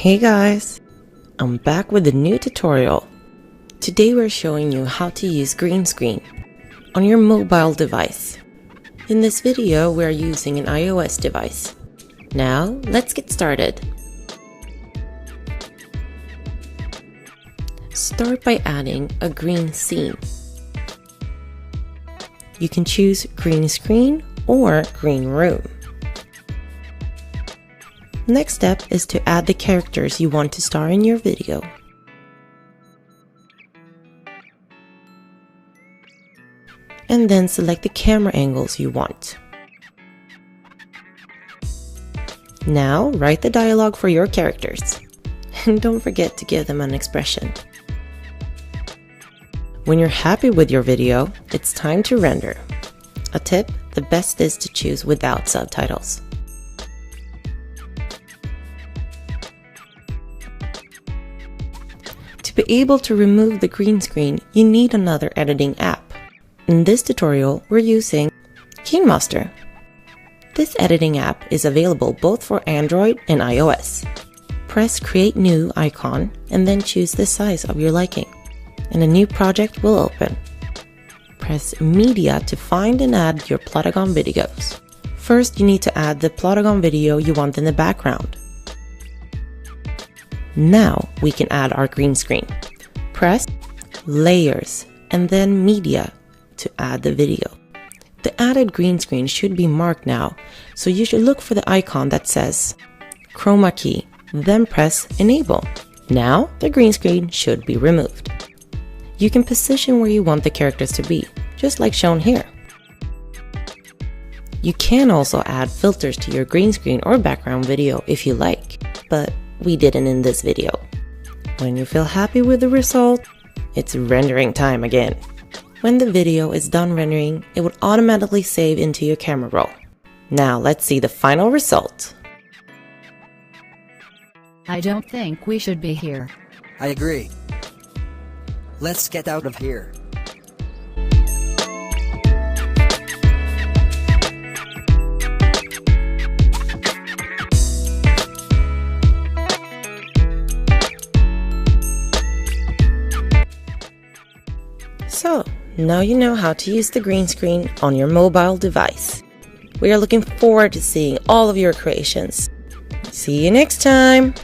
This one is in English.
Hey guys, I'm back with a new tutorial. Today we're showing you how to use green screen on your mobile device. In this video we're using an iOS device. Now let's get started. Start by adding a green scene. You can choose green screen or green room. Next step is to add the characters you want to star in your video. And then select the camera angles you want. Now write the dialogue for your characters. And don't forget to give them an expression. When you're happy with your video, it's time to render. A tip, the best is to choose without subtitles. To be able to remove the green screen, you need another editing app. In this tutorial, we're using KineMaster. This editing app is available both for Android and iOS. Press Create New icon and then choose the size of your liking, and a new project will open. Press Media to find and add your Platogom videos. First, you need to add the Platogom video you want in the background. Now we can add our green screen. Press Layers and then Media to add the video. The added green screen should be marked now, so you should look for the icon that says Chroma key, then press Enable. Now the green screen should be removed. You can position where you want the characters to be, just like shown here. You can also add filters to your green screen or background video if you like, but we didn't in this video. When you feel happy with the result, it's rendering time again. When the video is done rendering, it would automatically save into your camera roll. Now let's see the final result. I don't think we should be here. I agree. Let's get out of here. So, now you know how to use the green screen on your mobile device. We are looking forward to seeing all of your creations. See you next time!